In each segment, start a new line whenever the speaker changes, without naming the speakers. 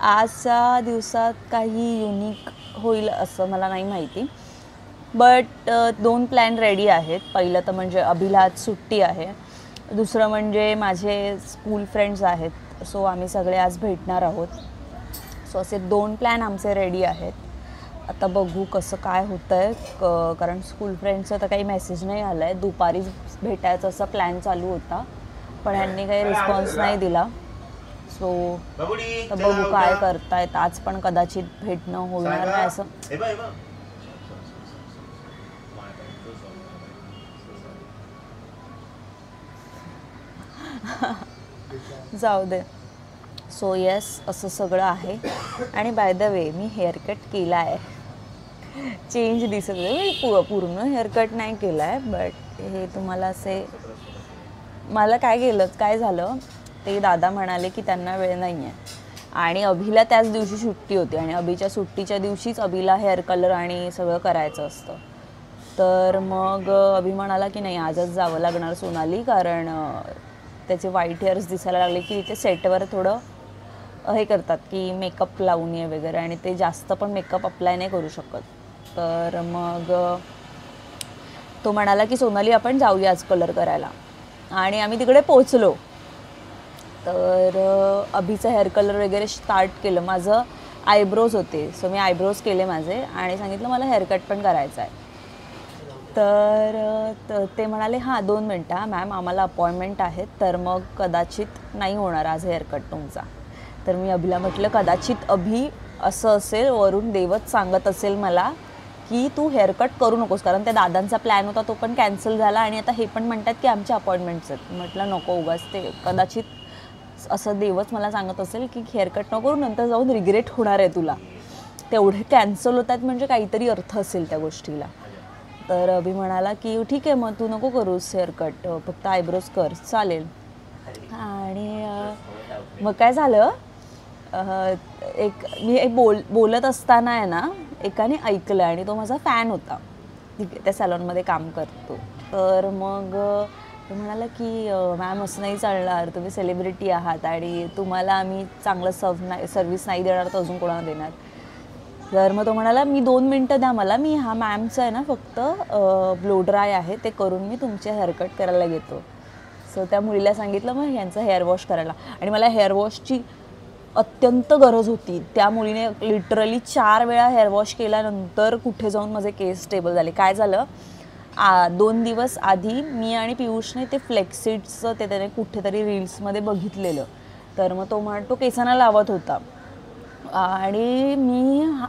आजच्या दिवसात काही युनिक होईल असं मला नाही माहिती, बट 2 प्लॅन रेडी आहेत. पहिलं तर म्हणजे अभिला आज सुट्टी आहे, दुसरं म्हणजे माझे स्कूल फ्रेंड्स आहेत, सो आम्ही सगळे आज भेटणार आहोत. सो असे 2 प्लॅन आमचे रेडी आहेत. आता बघू कसं काय होतं आहे, कारण स्कूल फ्रेंड्सचा तर काही मेसेज नाही आला आहे. दुपारीच भेटायचं असा प्लॅन चालू होता, पण ह्यांनी काही रिस्पॉन्स नाही दिला. सो बघू काय करतायत. आज पण कदाचित भेटणं होणार नाही असं. जाऊ दे. सो येस, असं सगळं आहे. आणि by the way me haircut केला आहे, चेंज दिसत आहे. पूर्ण हेअरकट नाही केला आहे, बट हे तुम्हाला असे मला काय झालं ते दादा म्हणाले की त्यांना वेळ नाही आहे आणि अभिला त्याच दिवशी सुट्टी होती आणि अभिच्या सुट्टीच्या दिवशीच अभिला हेअर कलर आणि सगळं करायचं असतं. तर मग अभि म्हणाला की नाही आजच जावं लागणार सोनाली, कारण त्याचे व्हाईट हेअर्स दिसायला लागले की तिथे सेटवर थोडं हे करतात की मेकअप लावून ये वगैरे, आणि ते जास्त पण मेकअप अप्लाय नाही करू शकत. तर मग तो म्हणाला की सोनाली आपण जाऊया आज कलर करायला, आणि आम्ही तिकडे पोचलो. तर अभिचं हेअर कलर वगैरे स्टार्ट केलं. माझं आयब्रोज होते, सो मी आयब्रोज केले माझे आणि सांगितलं मला हेअरकट पण करायचा आहे. तर ते म्हणाले हां 2 मिनटं मॅम, आम्हाला अपॉइंटमेंट आहेत, तर मग कदाचित नाही होणार आज हेअरकट तुमचा. तर मी अभिला म्हटलं कदाचित अभि असं असेल, वरून देवच सांगत असेल मला की तू हेअरकट करू नकोस, कारण त्या दादांचा प्लॅन होता तो पण कॅन्सल झाला आणि आता हे पण म्हणतात की आमच्या अपॉइंटमेंट्स आहेत. म्हटलं नको उगाच, ते कदाचित असं देवच मला सांगत असेल की हेअरकट नको करू, नंतर जाऊन रिग्रेट होणार आहे तुला. तेवढे कॅन्सल होत आहेत म्हणजे काहीतरी अर्थ असेल त्या गोष्टीला. तर अभि म्हणाला की ठीक आहे मग तू नको करूस हेअरकट, फक्त आयब्रोज कर, चालेल. आणि मग काय झालं, मी बोलत असताना आहे ना एकाने ऐकलं आणि तो माझा फॅन होता, त्या सॅलॉनमध्ये काम करतो. तर मग तो म्हणाला की मॅम असं नाही चालणार, तुम्ही सेलिब्रिटी आहात आणि तुम्हाला आम्ही चांगलं सर्व्हिस नाही देणार तर अजून कोणाला देणार. तर मग तो म्हणाला मी 2 मिनटं द्या मला, मी हा मॅमचं आहे ना फक्त ब्लो ड्राय आहे ते करून मी तुमचे हेअरकट करायला घेतो. सो त्या मुलीला सांगितलं मग ह्यांचं हेअर वॉश करायला, आणि मला हेअर वॉशची अत्यंत गरज होती. त्या मुलीने लिटरली 4 वेळा हेअर वॉश केल्यानंतर कुठे जाऊन माझे केस स्टेबल झाले. काय झालं, 2 दिवस आधी मी आणि पियुषने ते फ्लेक्सिड्सचं ते त्याने कुठेतरी रील्समध्ये बघितलेलं. तर मग तो केसांना लावत होता आणि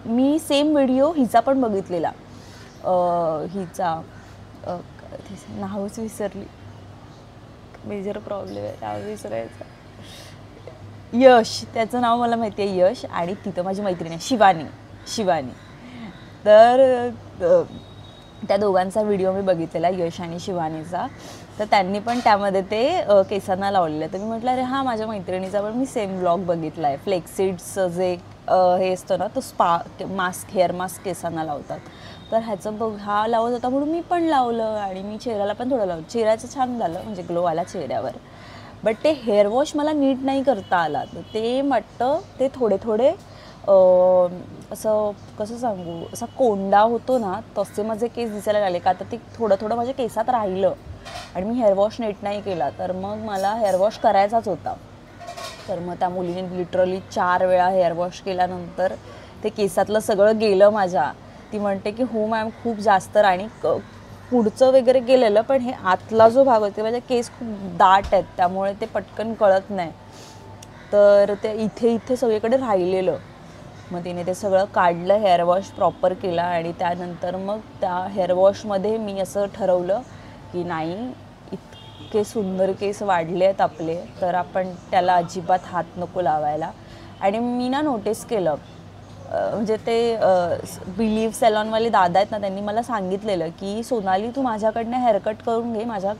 मी सेम व्हिडिओ हिचा पण बघितलेला. हिचा नावच विसरली, मेजर प्रॉब्लेम आहे नाव विसरायचं. यश, त्याचं नाव मला माहिती आहे यश, आणि तिथं माझी मैत्रीण आहे शिवानी. तर त्या दोघांचा व्हिडिओ मी बघितलेला, यश आणि शिवानीचा. तर त्यांनी पण त्यामध्ये ते केसांना लावलेलं. तर मी म्हटलं अरे हां माझ्या मैत्रिणीचा पण मी सेम ब्लॉग बघितला आहे. फ्लेक्सिड्सचं जे हे असतं ना तो स्पा मास्क, हेअर मास्क केसांना लावतात. तर ह्याचं हा लावत होता म्हणून मी पण लावलं, आणि मी चेहऱ्याला पण थोडं लावलं. चेहऱ्याचं छान झालं, म्हणजे ग्लो आला चेहऱ्यावर. बट ते हेअर वॉश मला नीट नाही करता आला. तर ते वाटतं ते थोडे असं कसं सांगू, असा कोंडा होतो ना तसे माझे केस दिसायला लागले. का तर ते थोडं माझ्या केसात राहिलं आणि मी हेअर वॉश नीट नाही केला. तर मग मला हेअर वॉश करायचाच होता. तर मग त्या मुलीने लिटरली 4 वेळा हेअर वॉश केल्यानंतर ते केसातलं सगळं गेलं माझ्या. ती म्हणते की हो मॅम खूप जास्त, आणि पुढचं वगैरे गेलेलं, पण हे आतला जो भाग होते माझे केस खूप दाट आहेत त्यामुळे ते पटकन कळत नाही. तर ते इथे सगळीकडे राहिलेलं. मग तिने ते सगळं काढलं, हेअर वॉश प्रॉपर केला, आणि त्यानंतर मग त्या हेअर वॉशमध्ये मी असं ठरवलं की नाही, इतके सुंदर केस वाढले आहेत आपले, तर आपण त्याला अजिबात हात नको लावायला. आणि मी ना नोटीस केलं, म्हणजे ते बिलीव्ह सॅलॉनवाले दादा आहेत ना, त्यांनी मला सांगितलेलं की सोनाली तू माझ्याकडनं हेअरकट करून घे. माझ्या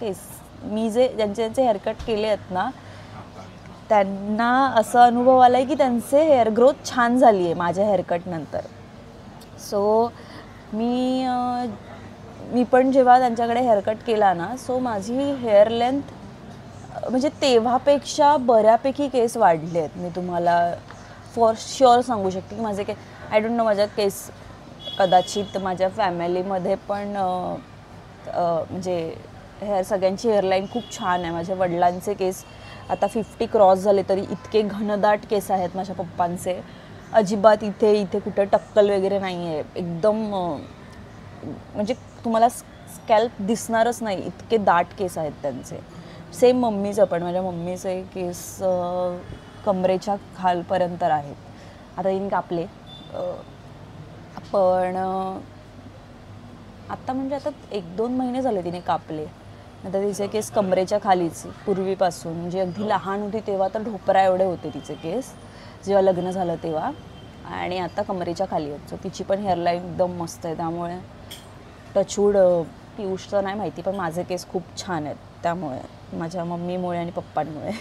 मी ज्यांचे हेअरकट केले आहेत ना त्यांना असं अनुभव आला आहे की त्यांचे हेअर ग्रोथ छान झाली आहे माझ्या हेअरकटनंतर. सो मी पण जेव्हा त्यांच्याकडे हेअरकट केला ना, सो माझी हेअर लेंथ म्हणजे तेव्हापेक्षा बऱ्यापैकी केस वाढले आहेत. मी तुम्हाला फॉर शुअर सांगू शकते की माझे आय डोंट नो, माझ्या केस कदाचित माझ्या फॅमिलीमध्ये पण म्हणजे सगळ्यांची हेअरलाईन खूप छान आहे. माझ्या वडिलांचे केस आता 50 क्रॉस झाले तरी इतके घनदाट केस आहेत माझ्या पप्पांचे. अजिबात इथे कुठं टक्कल वगैरे नाही आहे. एकदम म्हणजे तुम्हाला स्कॅल्प दिसणारच नाही, इतके दाट केस आहेत त्यांचे. सेम मम्मीचं पण, माझ्या मम्मीचे केस कमरेच्या खालपर्यंत आहेत. आता तिने कापले पण आता म्हणजे आता 1-2 महिने झाले तिने कापले. आता तिचे केस कमरेच्या खालीच पूर्वीपासून, म्हणजे अगदी लहान होती तेव्हा तर ढोपरा एवढे होते तिचे केस जेव्हा लग्न झालं तेव्हा, आणि आता कमरेच्या खाली आहेत. सो तिची पण हेअरलाईन एकदम मस्त आहे. त्यामुळे टचवूड पियुषचं नाही माहिती पण माझे केस खूप छान आहेत, त्यामुळे माझ्या मम्मीमुळे आणि पप्पांमुळे.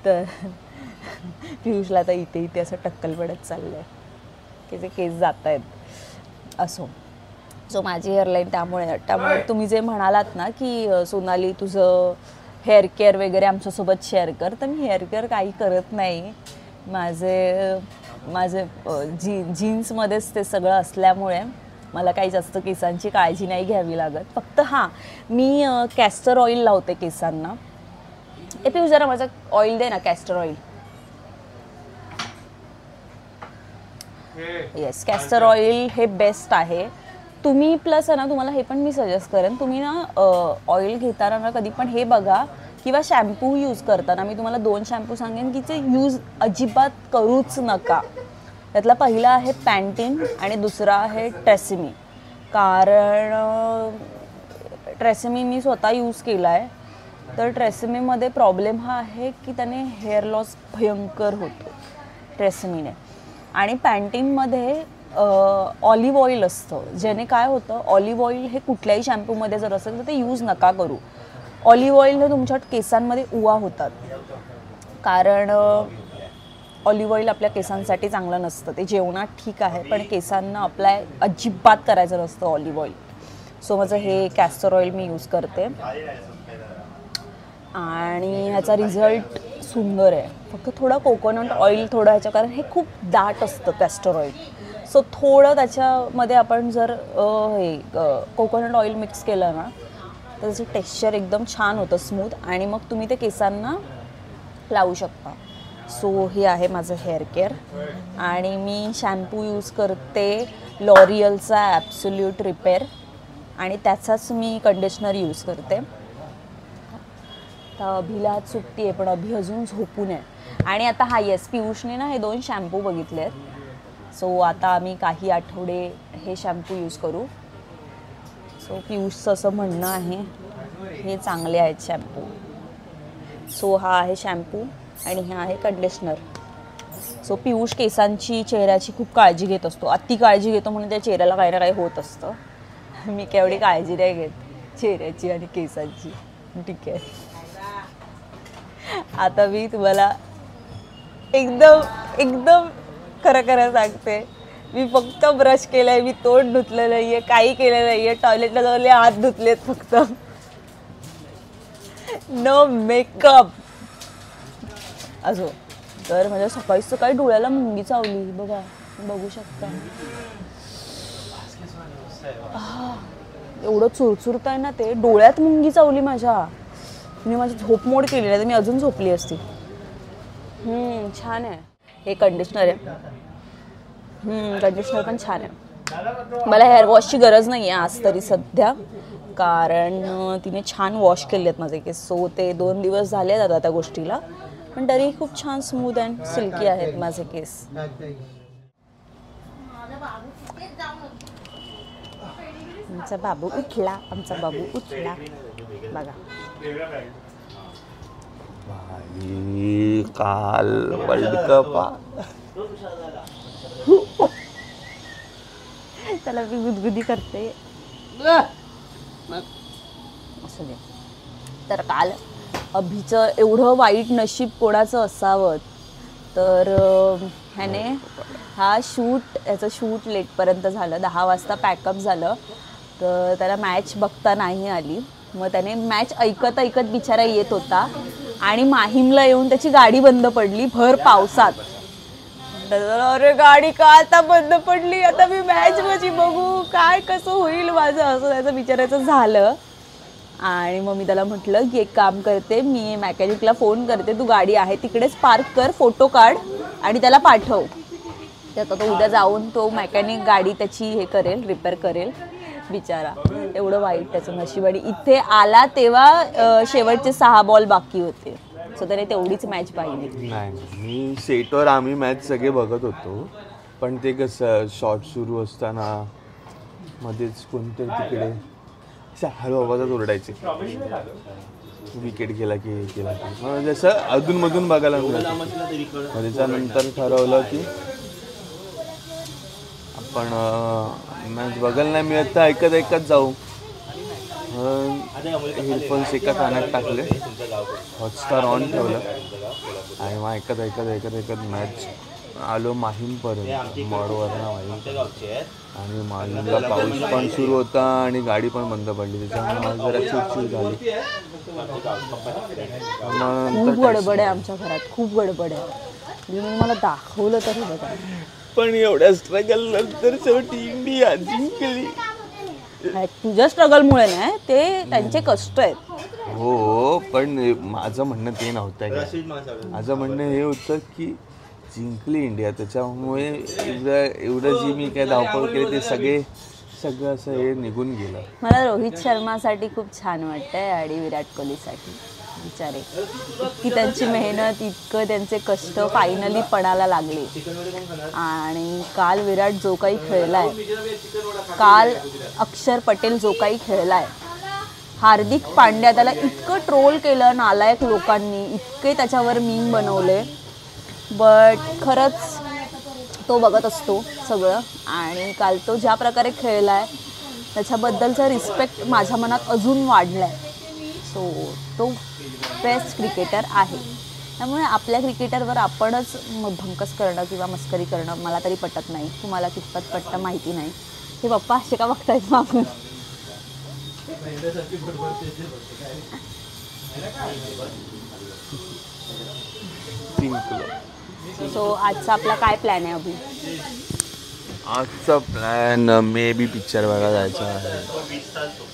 तर पियुषला आता इथे असं टक्कल पडत चाललं आहे की जे केस जात आहेत असो. सो माझी हेअरलाईन त्यामुळे तुम्ही जे म्हणालात ना की सोनाली तुझं हेअर केअर वगैरे आमच्यासोबत शेअर कर, तर मी हेअर केअर काही करत नाही. माझे जीन्समध्येच ते सगळं असल्यामुळे मला काही जास्त केसांची काळजी नाही घ्यावी लागत. फक्त हां, मी कॅस्टर ऑइल लावते केसांना. पिऊ जरा माझं ऑइल दे ना, castor oil. Yes, castor oil हे बेस्ट आहे. तुम्ही प्लस आहे ना, तुम्हाला हे पण मी सजेस्ट करेन, तुम्ही ना ऑइल घेताना ना कधी पण हे बघा, किंवा शॅम्पू यूज करताना मी तुम्हाला 2 शॅम्पू सांगेन की ते यूज अजिबात करूच नका. त्यातला पहिला आहे पॅन्टीन आणि दुसरा आहे ट्रेसेमी. कारण ट्रेसेमी मी स्वतः यूज केला आहे, तर ट्रेसेमीमध्ये प्रॉब्लेम हा आहे की त्याने हेअर लॉस भयंकर होतो ट्रेसेमीने. आणि पॅन्टीनमध्ये ऑलिव्ह ऑइल असतं, ज्याने काय होतं, ऑलिव्ह ऑइल हे कुठल्याही शॅम्पूमध्ये जर असेल तर ते यूज नका करू. ऑलिव्ह ऑइलने तुमच्या केसांमध्ये उवा होतात, कारण ऑलिव्ह ऑइल आपल्या केसांसाठी चांगलं नसतं. ते जेवणात ठीक आहे पण केसांना अप्लाय अजिबात करायचं नसतं ऑलिव्ह ऑइल. सो माझं हे कॅस्टर ऑइल मी यूज करते आणि ह्याचा रिझल्ट सुंदर आहे. फक्त थोडं कोकोनट ऑइल थोडं ह्याच्या, कारण हे खूप दाट असतं कॅस्टर ऑइल. सो थोडं त्याच्यामध्ये आपण जर हे कोकोनट ऑइल मिक्स केलं ना तर त्याचं टेक्स्चर एकदम छान होतं, स्मूथ, आणि मग तुम्ही ते केसांना लावू शकता. सो हे आहे माझं हेअर केअर. आणि मी शॅम्पू यूज करते लॉरियलचा ॲब्सोल्यूट रिपेअर, आणि त्याचाच मी कंडिशनर यूज करते. तर अभिला आज सुट्टी आहे पण अभि अजून झोपून आहे. आणि आता हा येस, पियुषने ना हे 2 शॅम्पू बघितले आहेत. सो आता आम्ही काही आठवडे हे शॅम्पू यूज करू. सो पियुषचं असं म्हणणं आहे हे चांगले आहेत शॅम्पू. सो हा आहे शॅम्पू आणि हा आहे कंडिशनर. सो पियुष केसांची, चेहऱ्याची खूप काळजी घेत असतो. अति काळजी घेतो म्हणून त्या चेहऱ्याला काही ना काही होत असतं. मी केवढी काळजी नाही घेत चेहऱ्याची आणि केसांची. ठीक आहे, आता मी तुम्हाला एकदम खरं सांगते, मी फक्त ब्रश केलाय, मी तोंड धुतलं नाहीये, काही केलं नाहीये, टॉयलेटला जाऊन हात धुतलेत फक्त, नो मेकअप. असो, तर माझ्या सकाळी डोळ्याला मुंगी चावली बघा, बघू शकता. एवढं चुरचुरत आहे ना ते, डोळ्यात मुंगी चावली माझ्या. मी माझी झोप मोड केली नाही तर मी अजून झोपली असती. छान आहे हे कंडिशनर आहे. कंडिशनर पण छान आहे. मला हेअर वॉशची गरज नाही आहे आज तरी सध्या, कारण तिने छान वॉश केले आहेत माझे केस. सो ते 2 दिवस झाले आता त्या गोष्टीला, पण तरी खूप छान स्मूथ अँड सिल्की आहेत माझे केस. आमचा बाबू उठला बघा.
काल वर्ल्ड कप
त्याला मी गुदगुदी करते. असू दे. तर काल अभिचं एवढं वाईट नशीब कोणाचं असावं, तर ह्याने याचं शूट लेटपर्यंत झालं. 10 वाजता पॅकअप झालं, तर त्याला मॅच बघता नाही आली. मग त्याने मॅच ऐकत बिचारा येत होता आणि माहीमला येऊन त्याची गाडी बंद पडली भर पावसात. अरे गाडी का आता बंद पडली, आता मी मॅच कशी बघू, काय कसं होईल माझं, असं त्याचं विचारायचं झालं. आणि मग मी त्याला म्हटलं की एक काम करते, मी मॅकॅनिकला फोन करते, तू गाडी आहे तिकडेच पार्क कर, फोटो काढ आणि त्याला पाठव. तर आता तो उद्या जाऊन तो मॅकॅनिक गाडी त्याची हे करेल, रिपेअर करेल. बिचारा एवढं वाईट त्याचं नशीब. आणि इथे आला तेव्हा शेवटचे 6 बॉल बाकी होते, सो त्याने तेवढीच मॅच पाहिली.
नाही, मी सेटवर आम्ही मॅच सगळे बघत होतो, पण ते कसं शॉट सुरू असताना मध्येच कोणतरी तिकडे हळू आवाजात ओरडायचे, विकेट गेला की गेला की, जसं अधूनमधून बघायला मिळालं. त्याच्यानंतर ठरवलं की आपण मॅच बघायला नाही मिळत तर ऐकत ऐकत जाऊ. हेडफोन्स एका कानात टाकले, हॉटस्टार ऑन ठेवलं आणि मग ऐकत ऐकत ऐकत ऐकत मॅच आलो माहीमपर्यंत, मडवरना माहीम. आणि माहीमला पाऊस पण सुरू होता आणि गाडी पण बंद पडली, त्याच्यामुळे मला जरा चिडचिड झाली.
खूप गडबड आहे आमच्या घरात, खूप गडबड आहे. मी मला दाखवलं तरी बघा.
पण एवढ्या स्ट्रगल नंतर शेवटी इंडिया जिंकली.
तुझ्या स्ट्रगलमुळे नाही, ते त्यांचे कष्ट आहेत.
हो, पण माझं म्हणणं ते नव्हतं. माझं म्हणणं हे होतं की जिंकली इंडिया, त्याच्यामुळे एवढं जी मी काय धावपळ केली ते सगळं असं हे निघून गेलं.
मला रोहित शर्मासाठी खूप छान वाटतंय आणि विराट कोहलीसाठी. बिचारे, इतकी त्यांची मेहनत, इतकं त्यांचे कष्ट फायनली पणाला लागले. आणि काल विराट जो काही खेळलाय, काल अक्षर पटेल जो काही खेळलाय, हार्दिक पांड्या त्याला इतकं ट्रोल केलं नालायक लोकांनी, इतके त्याच्यावर मीम बनवले, बट खरंच तो बघत असतो सगळं. आणि काल तो ज्या प्रकारे खेळलाय त्याच्याबद्दलचा रिस्पेक्ट माझ्या मनात अजून वाढलाय. सो तो बेस्ट क्रिकेटर आहे. त्यामुळे आपल्या क्रिकेटरवर आपणच भंकस करणं किंवा मस्करी करणं मला तरी पटत नाही. तुम्हाला कितपत पटतं माहिती नाही. हे पप्पा असे का बघतायत मागून? सो आजचा आपला काय प्लॅन आहे अभि?
आजचा प्लॅन मे बी पिक्चर बघायला जायचं आहे.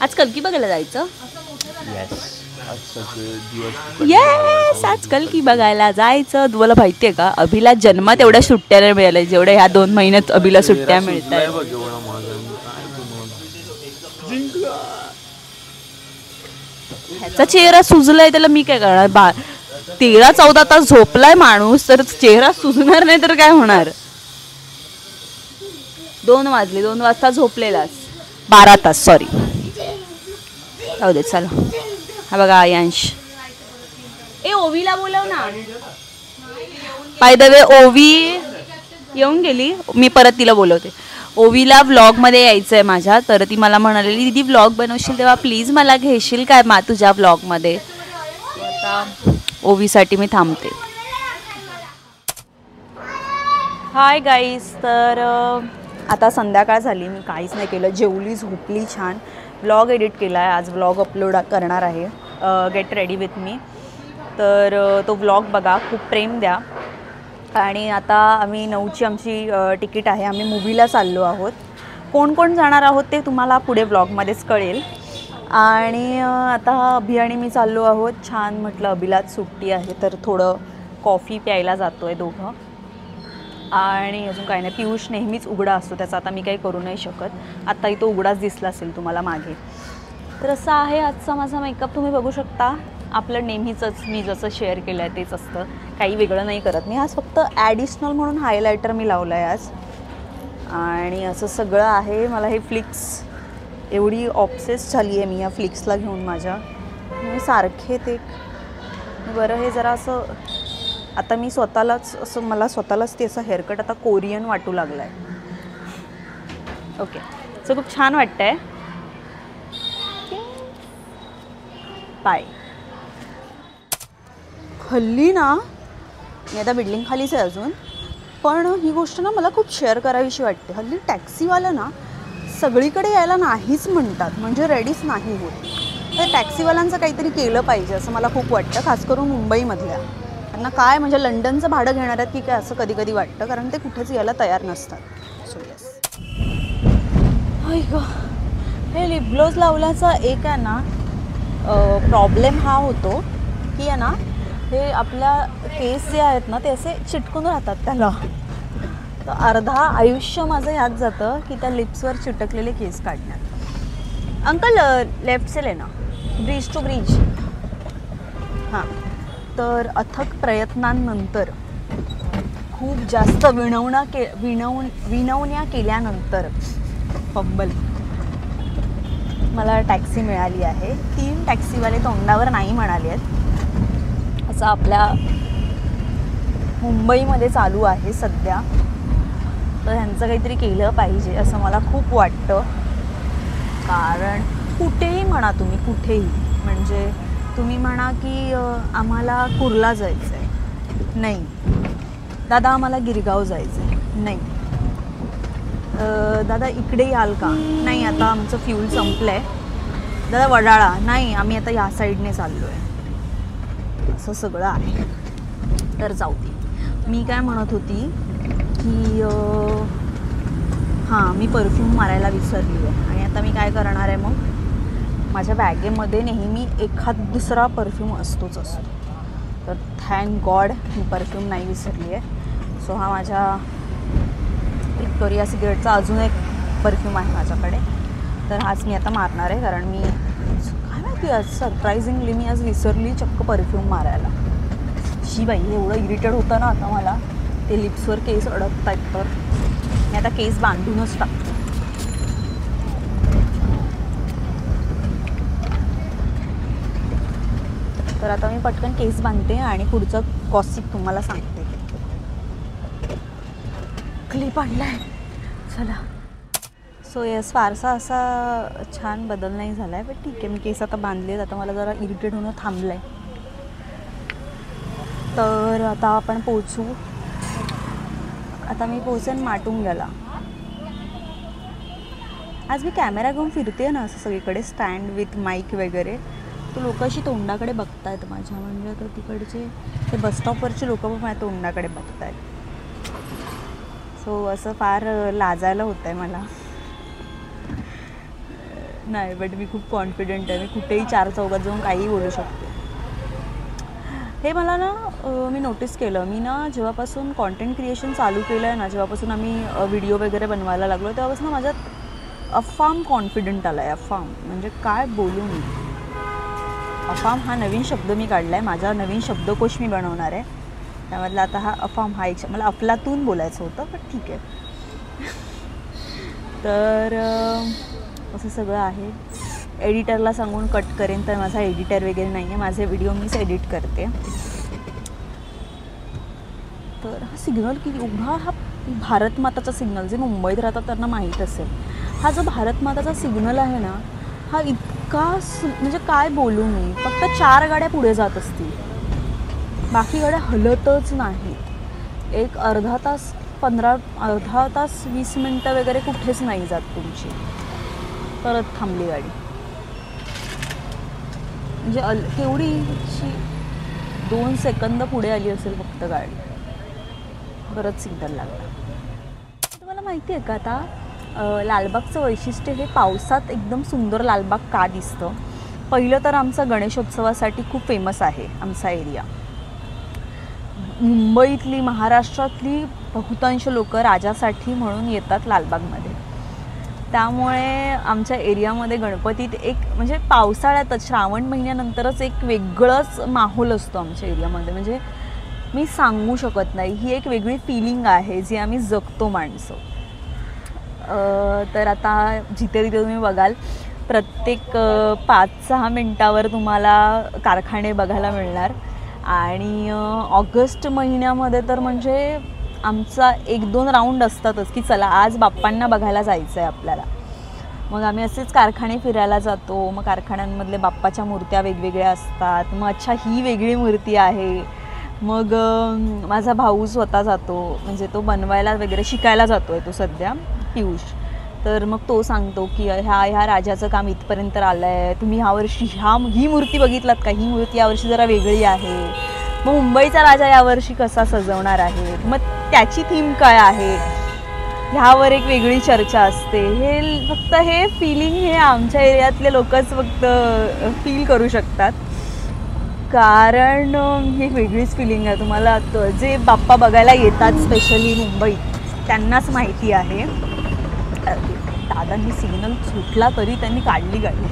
आज कल्की बघायला जायचं?
येस,
आज कल्की बघायला जायचं. तुम्हाला माहिती आहे का, अभिला जन्मात एवढ्या सुट्ट्या नाही मिळाल्या जेवढ्या ह्या 2 महिन्यात अभिला सुट्ट्या मिळतात. ह्याचा चेहरा सुजलाय, त्याला मी काय करणार? 13-14 तास झोपलाय माणूस, तर चेहरा सुजणार नाही तर काय होणार? 2 वाजले, 2 वाजता झोपलेलास. 12 तास, सॉरी. जाऊ दे, चला. हा बघा आयांश. ओवीला बोलव ना. बाय द वे ओवी येऊन गेली, मी परत तिला बोलवते. ओवीला व्लॉगमध्ये यायचं आहे माझ्या, तर ती मला म्हणालेली दीदी व्लॉग बनवशील तेव्हा प्लीज मला घेशील काय तुझ्या व्लॉगमध्ये. आता ओवीसाठी मी थांबते. हाय गाईज, तर आता संध्याकाळ झाली, मी काहीच नाही केलं, जेवली, झोपली, छान व्लॉग एडिट केला आहे. आज व्लॉग अपलोड करणार आहे, गेट रेडी विथ मी. तर तो व्लॉग बघा, खूप प्रेम द्या. आणि आता आम्ही 9ची आमची तिकीट आहे, आम्ही मूवीला चाललो आहोत. कोण कोण जाणार आहोत ते तुम्हाला पुढे व्लॉगमध्येच कळेल. आणि आता अभि आणि मी चाललो आहोत. छान म्हटलं अभिलाच सुट्टी आहे तर थोडं कॉफी प्यायला जातो आहे दोघं. आणि अजून काही नाही. पियुष नेहमीच उघडा असतो, त्याचा आता मी काही करू नाही शकत. आत्ताही तो उघडाच दिसला असेल तुम्हाला मागे. तर असं आहे आजचा माझा मेकअप, तुम्ही बघू शकता. आपलं नेहमीचंच मी जसं शेअर केलं आहे तेच असतं, काही वेगळं नाही करत मी. आज फक्त ॲडिशनल म्हणून हायलायटर मी लावलं आहे आज. आणि असं सगळं आहे. मला हे फ्लिक्स एवढी ऑब्सेस झाली आहे मी या फ्लिक्सला घेऊन माझ्या. मी सारखे ते बरं, हे जरा असं आता मी स्वतःलाच असं, मला स्वतःलाच ते असं हेअरकट आता कोरियन वाटू लागलं आहे. ओके, सो खूप छान वाटतं आहे. बाय. हल्ली ना, मी आता बिल्डिंग खालीच आहे अजून, पण ही गोष्ट ना मला खूप शेअर करावीशी वाटते. हल्ली टॅक्सीवाला ना सगळीकडे यायला नाहीच म्हणतात, म्हणजे रेडीच नाही होत. तर टॅक्सीवाल्यांचं काहीतरी केलं पाहिजे असं मला खूप वाटतं, खास करून मुंबईमधल्या.
त्यांना काय म्हणजे लंडनचं भाडं घेणार आहेत की काय असं कधी कधी वाटतं, कारण ते कुठेच यायला तयार नसतात. So yes.
हे लिप ग्लोज लावल्याचा एक आहे ना प्रॉब्लेम हा होतो की आहे ना हे आपल्या केस जे आहेत ना ते असे चिटकून राहतात त्याला. तर अर्धा आयुष्य माझं ह्यात जातं की त्या लिप्सवर चिटकलेले केस काढण्यात. अंकल लेफ्ट से लेना, ब्रिज टू ब्रिज. हां, तर अथक प्रयत्नांनंतर खूप जास्त विनवण्या केल्यानंतर फंबल मला टॅक्सी मिळाली आहे. 3 टॅक्सीवाले तोंडावर नाही म्हणाले आहेत. असं आपल्या मुंबईमध्ये चालू आहे सध्या. तर ह्यांचं काहीतरी केलं पाहिजे असं मला खूप वाटतं. कारण कुठेही म्हणा तुम्ही, कुठेही म्हणजे तुम्ही म्हणा की आम्हाला कुर्ला जायचं आहे, नाही. दादा आम्हाला गिरगाव जायचं आहे, नाही. दादा इकडे याल का, नाही आता आमचं फ्यूल संपलं आहे. दादा वडाळा, नाही आम्ही आता या साईडने चाललो आहे. असं सगळं आहे. तर जाऊ दे. मी काय म्हणत होती की हां, मी परफ्यूम मारायला विसरली आहे. आणि आता मी काय करणार आहे मग, माझ्या बॅगेमध्ये नेहमी एखाद दुसरा परफ्यूम असतोच असतो. तर थँक गॉड मी परफ्यूम नाही विसरली आहे. सो हा माझ्या व्हिक्टोरिया सिक्रेटचा अजून एक परफ्यूम आहे माझ्याकडे. तर हाच मी आता मारणार आहे. कारण मी काय माहिती आज सरप्रायझिंगली मी आज विसरली चक्क परफ्यूम मारायला. शी बाई, एवढं इरिटेड होतं ना आता मला, ते लिप्सवर केस अडकत आहेत. तर मी आता केस बांधूनच टाकते. तर आता मी पटकन केस बांधते आणि पुढचं गॉसिप तुम्हाला सांगते. क्लिप आणलाय, चला. सो येस, फारसा असा छान बदल नाही झाला आहे, पण ठीक आहे. मी केस आता बांधले आहेत. आता मला जरा इरिटेट होणं थांबलं आहे. तर आता आपण पोचू. आता मी पोचेन माटुंग्याला. आज मी कॅमेरा घेऊन फिरते ना असं सगळीकडे, स्टँड विथ माईक वगैरे. तो लोक अशी तोंडाकडे बघतायत माझ्या. म्हणजे आता तिकडचे ते बसस्टॉपवरचे लोक पण माझ्या तोंडाकडे बघतायत. सो असं फार लाजायला होतं आहे मला. नाही, बट मी खूप कॉन्फिडंट आहे. मी कुठेही 4 चौघात जाऊन काहीही बोलू शकते. हे मला ना मी नोटीस केलं. मी ना जेव्हापासून कॉन्टेंट क्रिएशन चालू केलं आहे ना, जेव्हापासून आम्ही व्हिडिओ वगैरे बनवायला लागलो, तेव्हापासून माझ्यात अफाम कॉन्फिडंट आला आहे. अफाम म्हणजे काय बोलू मी. अफाम हा नवीन शब्द मी काढला आहे. माझा नवीन शब्दकोश मी बनवणार आहे. त्यामधला आता हा अफाम हा एक, मला अफलातून बोलायचं होतं, पण ठीक आहे. तर असं सगळं आहे. एडिटरला सांगून कट करेन, तर माझा एडिटर वगैरे नाही आहे. माझे व्हिडिओ मीच एडिट करते. तर हा सिग्नल की एवढा, हा भारत माताचा सिग्नल, जे मुंबईत राहतात त्यांना माहीत असेल. हा जो भारत माताचा सिग्नल आहे ना, हा इतका म्हणजे काय बोलू मी. फक्त 4 गाड्या पुढे जात असतील, बाकी गाड्या हलतच नाहीत. एक अर्धा तास 20 मिनटं वगैरे कुठेच नाही जात तुमची. परत थांबली गाडी. म्हणजे केवढीशी 2 सेकंद पुढे आली असेल फक्त गाडी. बरंच सिग्नल लागला. तुम्हाला माहिती आहे का आता लालबागचं वैशिष्ट्य हे पावसात एकदम सुंदर लालबाग का दिसतं. पहिलं तर आमचा गणेशोत्सवासाठी खूप फेमस आहे आमचा एरिया. मुंबईतली, महाराष्ट्रातली बहुतांश लोक राजासाठी म्हणून येतात लालबागमध्ये. त्यामुळे आमच्या एरियामध्ये गणपतीत एक म्हणजे पावसाळ्यातच, श्रावण महिन्यानंतरच एक वेगळंच माहोल असतो आमच्या एरियामध्ये. म्हणजे मी सांगू शकत नाही. ही एक वेगळी फिलिंग आहे जी आम्ही जगतो माणसं. तर आता जिथे तिथे तुम्ही बघाल, प्रत्येक 5-6 मिनटावर तुम्हाला कारखाने बघायला मिळणार. आणि ऑगस्ट महिन्यामध्ये तर म्हणजे आमचा 1-2 राऊंड असतातच की चला आज बाप्पांना बघायला जायचं आहे आपल्याला. मग आम्ही असेच कारखाने फिरायला जातो. मग कारखान्यांमधले बाप्पाच्या मूर्त्या वेगवेगळ्या असतात. मग अच्छा ही वेगळी मूर्ती आहे. मग माझा भाऊ स्वतः जातो, म्हणजे तो बनवायला वगैरे शिकायला जातो आहे तो सध्या, पियुष. तर मग तो सांगतो की ह्या राजाचं काम इथपर्यंत आलं आहे, तुम्ही ह्यावर्षी ही मूर्ती बघितलात का, ही मूर्ती यावर्षी जरा वेगळी आहे. मग मुंबईचा राजा यावर्षी कसा सजवणार आहे, मग त्याची थीम काय आहे, ह्यावर एक वेगळी चर्चा असते. हे फक्त हे फिलिंग हे आमच्या एरियातले लोकच फक्त फील करू शकतात, कारण ही एक वेगळीच फिलिंग आहे. तुम्हाला जे बाप्पा बघायला येतात स्पेशली मुंबईत त्यांनाच माहिती आहे. दादांनी सिग्नल सुटला तरी त्यांनी काढली गाडी,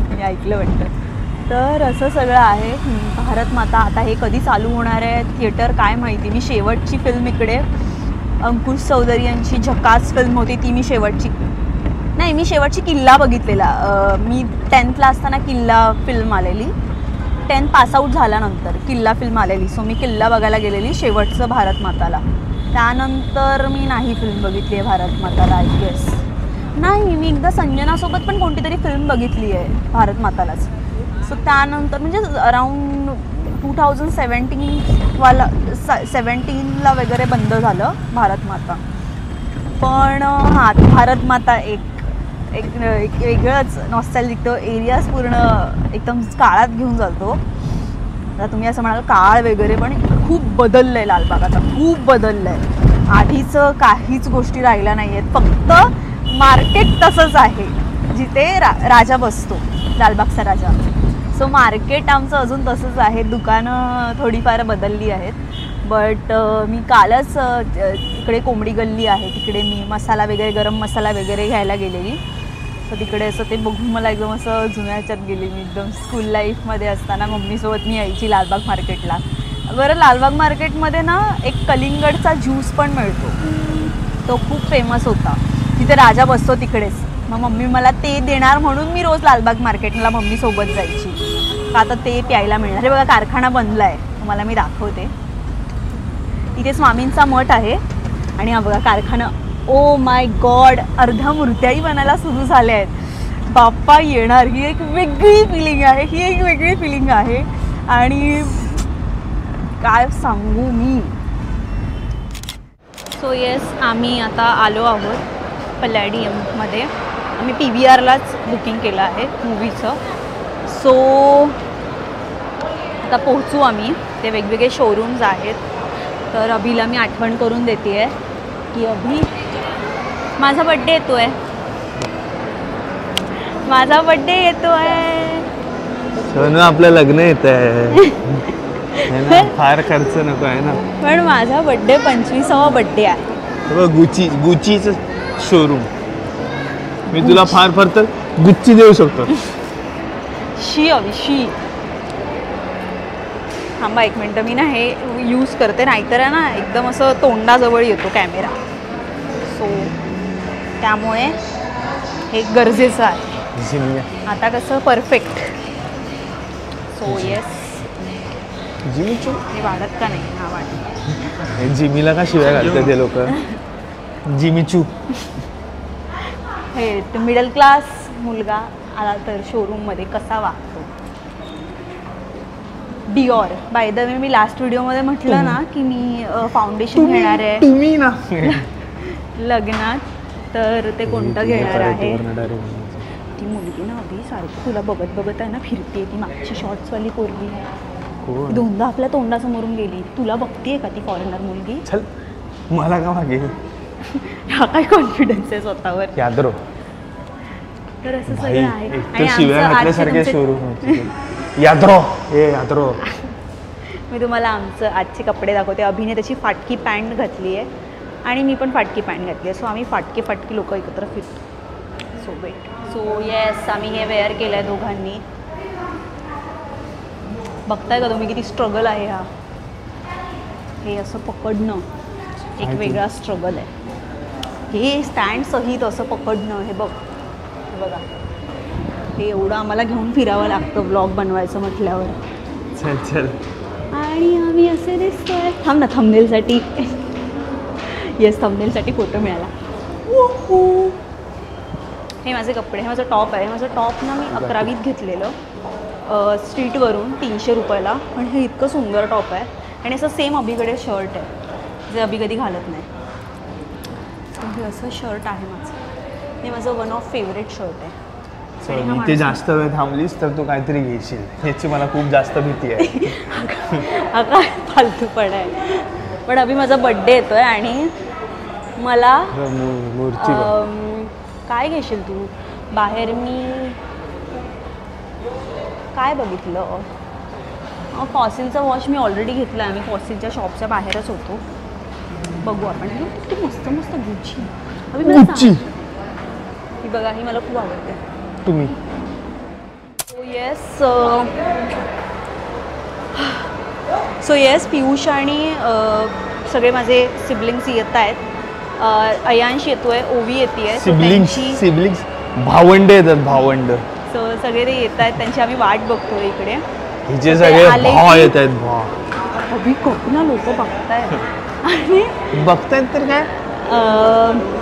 मी ऐकलं वाटतं. तर असं सगळं आहे. भारत माता आता हे कधी चालू होणार आहे थिएटर काय माहिती. मी शेवटची फिल्म इकडे अंकुश चौधरी यांची झकास फिल्म होती ती मी शेवटची किल्ला बघितलेला. मी 10th असताना किल्ला फिल्म आलेली, 10th पासआउट झाल्यानंतर किल्ला फिल्म आलेली. सो मी किल्ला बघायला गेलेली शेवटचं भारत माताला. त्यानंतर मी नाही फिल्म बघितली आहे भारत माताला. आय गेस नाही, मी एकदा संजनासोबत पण कोणती तरी फिल्म बघितली आहे भारत मातालाच. सो त्यानंतर म्हणजे अराऊंड 2017ला वगैरे बंद झालं भारत माता. पण हां, भारत माता एक वेगळंच नॉस्टॅल्जिक तो एरियाच पूर्ण एकदम काळात घेऊन जातो. आता तुम्ही असं म्हणाल काळ वगैरे, पण खूप बदललं आहे लालबाग. आता खूप बदललं आहे. आधीचं काहीच गोष्टी राहिल्या नाही आहेत. फक्त मार्केट तसंच आहे जिथे राजा बसतो, लालबागचा राजा. सो मार्केट आमचं अजून तसंच आहे. दुकानं थोडीफार बदलली आहेत. बट मी कालच इकडे कोंबडी गल्ली आहे, तिकडे मी मसाला वगैरे गरम मसाला वगैरे घ्यायला गेलेली. सो तिकडे असं ते बघून मला एकदम असं जुन्या ह्याच्यात गेली मी. एकदम स्कूल लाईफमध्ये असताना मम्मीसोबत मी यायची लालबाग मार्केटला. बरं, लालबाग मार्केटमध्ये ना एक कलिंगडचा ज्यूस पण मिळतो, तो खूप फेमस होता. तिथे राजा बसतो तिकडेच. मग मम्मी मला ते देणार म्हणून मी रोज लालबाग मार्केटला मम्मीसोबत जायची. का आता ते प्यायला मिळणार. हे बघा कारखाना बनला आहे, तुम्हाला मी दाखवते. इथे स्वामींचा मठ आहे आणि हा बघा कारखाना. ओ माय गॉड, अर्ध्या मूर्त्याही बनायला सुरू झाल्या आहेत. बाप्पा येणार, ही एक वेगळी फिलिंग आहे. आणि काय सांगू मी. सो येस, आम्ही आता आलो आहोत पलॅडियममध्ये. आम्ही PVRलाच बुकिंग केलं आहे मूवीचं. सो आता पोहोचू आम्ही. ते वेगवेगळे शोरूम्स आहेत. तर अभिला मी आठवण करून देते आहे की अभि, माझा बड्डे येतो आहे.
आपलं लग्न येत आहे. फार खर्च नको आहे ना.
पण माझा बड्डे 25वा बड्डे आहे.
गुचीचं शोरूम. मी तुला फार तर गुच्ची देऊ शकतो.
शी थांबा एक मिनटं, मी ना हे यूज करते, नाहीतर आहे ना एकदम असं तोंडाजवळ येतो कॅमेरा. सो त्यामुळे हे गरजेचं आहे. आता कसं परफेक्ट. सो येस,
जिमीचू
हे वाढत का नाही? हा वाढत.
जिमीला का शिवाय घालतात ते लोक. जिमीचू
हे मिडल क्लास मुलगा आला तर शोरूममध्ये कसा वागतो. Dior. By the way, me last व्हिडिओमध्ये म्हटलं ना की मी फाउंडेशन घेणार आहे
तुम्ही ना
लग्नात. तर ते कोणतं घेणार आहे. ती मुलगी ना अभि सारखी तुला बघत आहे ना फिरते. ती मागची शॉर्ट्सवाली पोरगी आहे, दोनदा आपल्या तोंडासमोरून गेली. तुला बघतीये का ती फॉरेनर मुलगी?
चल, मला का मागे.
हा काय कॉन्फिडन्स आहे स्वतःवर.
यादरो.
तर असं सगळं आहे. आणि
शिव्या घातल्यासारखे शोरूम. यादरो.
मी तुम्हाला आमचं आजचे कपडे दाखवते. अभिने त्याची फाटकी पॅन्ट घातली आहे आणि मी पण फाटकी पॅन्ट घातली आहे. सो आम्ही फाटकी लोक एकत्र फिरतो. सो येस, आम्ही हे वेअर केलं आहे दोघांनी. बघताय का तुम्ही किती स्ट्रगल आहे हा. हे असं पकडणं एक वेगळा स्ट्रगल आहे. हे स्टँड सहित असं पकडणं, हे बघा, हे एवढं आम्हाला घेऊन फिरावं लागतं ब्लॉग बनवायचं म्हटल्यावर.
चल.
आणि आम्ही असे दिसतोय. थांब ना, थंबनेलसाठी. येस, थंबनेलसाठी फोटो मिळाला. हे माझे कपडे, हे माझं टॉप आहे. माझं टॉप ना मी 11वीत घेतलेलं स्ट्रीटवरून 300 रुपयाला. पण हे इतकं सुंदर टॉप आहे. आणि असं सेम अभिकडे शर्ट आहे जे अभि कधी घालत नाही. हे असं शर्ट आहे माझं. हे माझं वन ऑफ फेवरेट शर्ट आहे.
चल इथे जास्त वेळ थांबलीस तर तू काहीतरी घेशील, ह्याची मला खूप जास्त भीती आहे.
हा काय फालतूपणा आहे. पण अभि माझा बड्डे येतोय आणि मला
मूर्ती बघ.
काय घेशील तू? बाहेर मी काय बघितलं, फॉसिलचा वॉच मी ऑलरेडी घेतला. आम्ही फॉसिलच्या शॉपच्या बाहेरच होतो. बघू आपण. किती मस्त मस्त गुच्ची. अभि मला
गुच्ची
सांग. ही बघा, ही मला खूप आवडते.
तुम्ही
सो येस पियुष आणि सगळे माझे सिबलिंग्स येत आहेत. अयांश येतोय, ओवी येते.
सिबलिंग्स भावंड येतात, भावंड.
सो सगळे ते येत आहेत, त्यांची आम्ही वाट बघतोय इकडे.
हिचे सगळे भाव येत आहेत. भाव
अभि कोकणा लोक बघतायत आणि
बघतायत तर काय.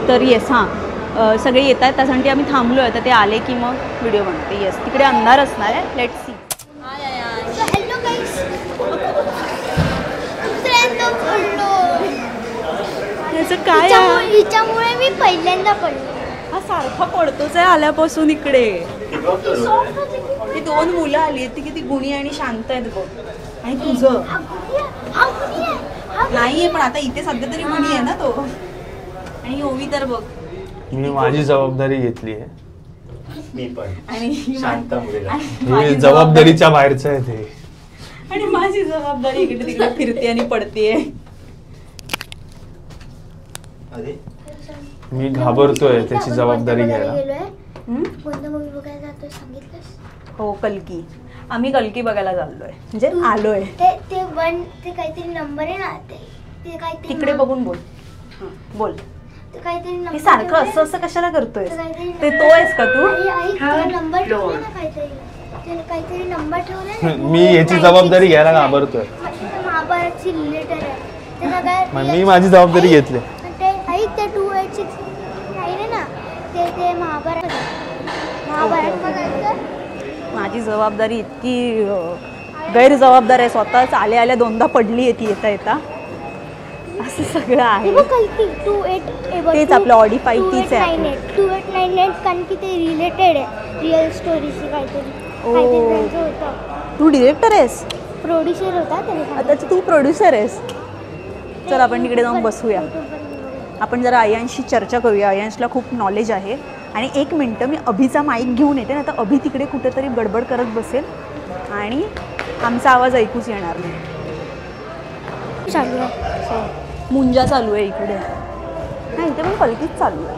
तर येस हां सगळे येत आहेत, त्यासाठी आम्ही थांबलो आहे. तर ते आले की मग व्हिडिओ बनवते. येस तिकडे अंधार असणार आहे. Let see.
हॅलो गाईस, दुसऱ्यांदा पडलो.
याचं काय
हिच्यामुळे मी पहिल्यांदा पडलो.
हा सारखा पडतोच आहे आल्यापासून इकडे. ही 2 मुलं आली ती किती गुणी आणि शांत आहेत बघ. आणि तुझं नाहीये, पण आता इथे सध्या तरी गुणी आहे ना तो. आणि ओवी तर बघ,
मी माझी जबाबदारी घेतली आहे.
मी पण
आणि
शांत मुलीला.
हे जबाबदारीच्या बाहेरचं आहे ते.
आणि माझी जबाबदारी इकडे तिकडे फिरते आणि पडते.
अरे
मी घाबरतोय त्याची जबाबदारी घ्यायला.
कोणता मूवी बघायला जातोय सांगितलंस?
हो कल्की. आम्ही कल्की बघायला चाललोय, म्हणजे आलोय.
ते वन ते काहीतरी नंबर आहे ना, ते काहीतरी
तिकडे बघून बोल. बोल.
ते काहीतरी
हे
नंबर
सारखं असं असं कशाला करतोय? ते तो आहेस का तू?
नंबर ठेवले ना काहीतरी. ते काहीतरी नंबर ठेवले ना.
मी याची जबाबदारी घ्यायला घाबरतोय.
महाभारतची रिलेटेड आहे ते सगळं.
मी माझी जबाबदारी घेतली.
ते ऐक ते 286 आहे ना, ते महाभारत
माझी जबाबदारी इतकी गैरजबाबदार आहे. स्वतःच आल्या 2दा पडली आहे ती येता येता. असं सगळं आहे. तेच आपलं ऑडी 5 तीच आहे.
2898 कारण की ते रिलेटेड आहे रिअल स्टोरीशी काहीतरी. त्यांचं होतं.
तू डिरेक्टर आहेस?
प्रोड्युसर होता त्याने.
आता तू प्रोड्युसर आहेस. चल आपण तिकडे जाऊन बसूया. आपण जरा अयांशशी चर्चा करूया. अयांशला खूप नॉलेज आहे. आणि 1 मिनटं मी अभिचा माईक घेऊन येते ना, तर अभि तिकडे कुठेतरी गडबड करत बसेल आणि आमचा आवाज ऐकूच येणार नाही.
चालू आहे.
मुंजा चालू आहे इकडे. नाही इथे पण कल्कीच चालू आहे.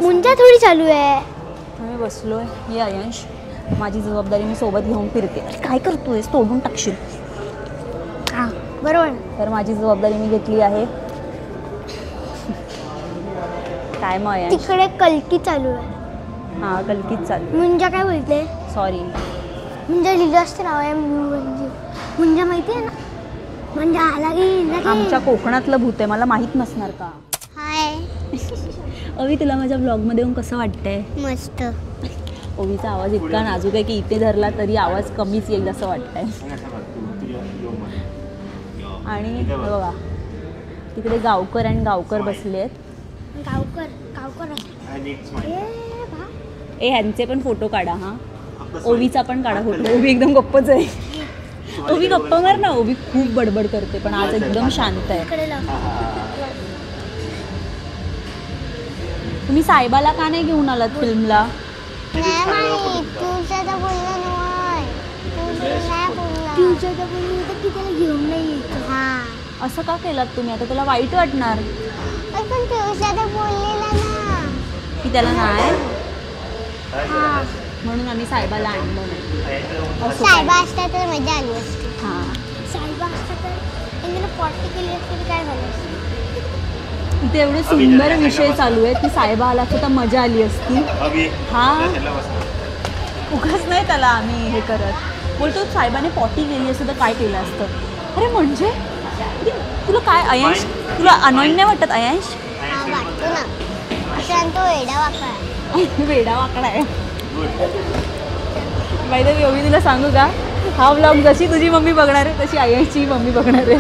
मुंजा थोडी चालू आहे.
मी बसलोय. हे अयांश, माझी जबाबदारी मी सोबत घेऊन फिरते. काय करतोयस? तोडून टाकशील.
हां बरोबर.
तर माझी जबाबदारी मी घेतली आहे. काय मग अयांश?
तिकडे कल्की चालू आहे.
हां कल्कीच चालू.
मुंजा काय बोलते?
सॉरी.
मुंजा लिहिलं असतं नाव आहे मुंजा माहिती आहे ना. म्हणजे आला की
आमच्या कोकणातलं भूत आहे, मला माहित नसणार का?
हाय.
अवी तुला माझ्या ब्लॉगमध्ये येऊन कसं वाटतंय?
मस्त.
ओवीचा आवाज इतका नाजूक आहे की इथे धरला तरी आवाज कमीच येईल असं वाटतंय. आणि बघा तिकडे गावकर आणि गावकर बसले आहेत.
गावकर
ए ह्यांचे पण फोटो काढा. हां ओवीचा पण काढा फोटो. ओवी एकदम गप्पच आहे. ओवी गप्पा मार ना. ओवी खूप बडबड करते पण आज एकदम शांत आहे. तुम्ही साहेबाला का नाही घेऊन आलात फिल्मला?
घेऊन नाही.
असं का केलात तुम्ही? आता तुला वाईट वाटणार की त्याला नाही म्हणून आम्ही साहेबाला आणलं नाही.
साहेबा असता तर मजा आली असती.
हां
साहेबा असता तर त्यांनी पॉटी केली असती काय झालं असतं.
इथे एवढे सुंदर विषय चालू आहेत की साहेबा आला असता तर मजा आली असती. हां उगाच नाही त्याला आम्ही हे करत. बोलतो साहेबाने पॉटी केली असतं तर काय केलं असतं. अरे म्हणजे तुला काय अयांश, तुला अनोईंग नाही वाटत अयांश?
वाटतो ना. तो वेडा वाकडा.
वेडा वाकडा आहे. बाय द वे ओवी तुला सांगू का, हा व्लॉग जशी तुझी मम्मी बघणार आहे तशी अयांशची मम्मी बघणार आहे.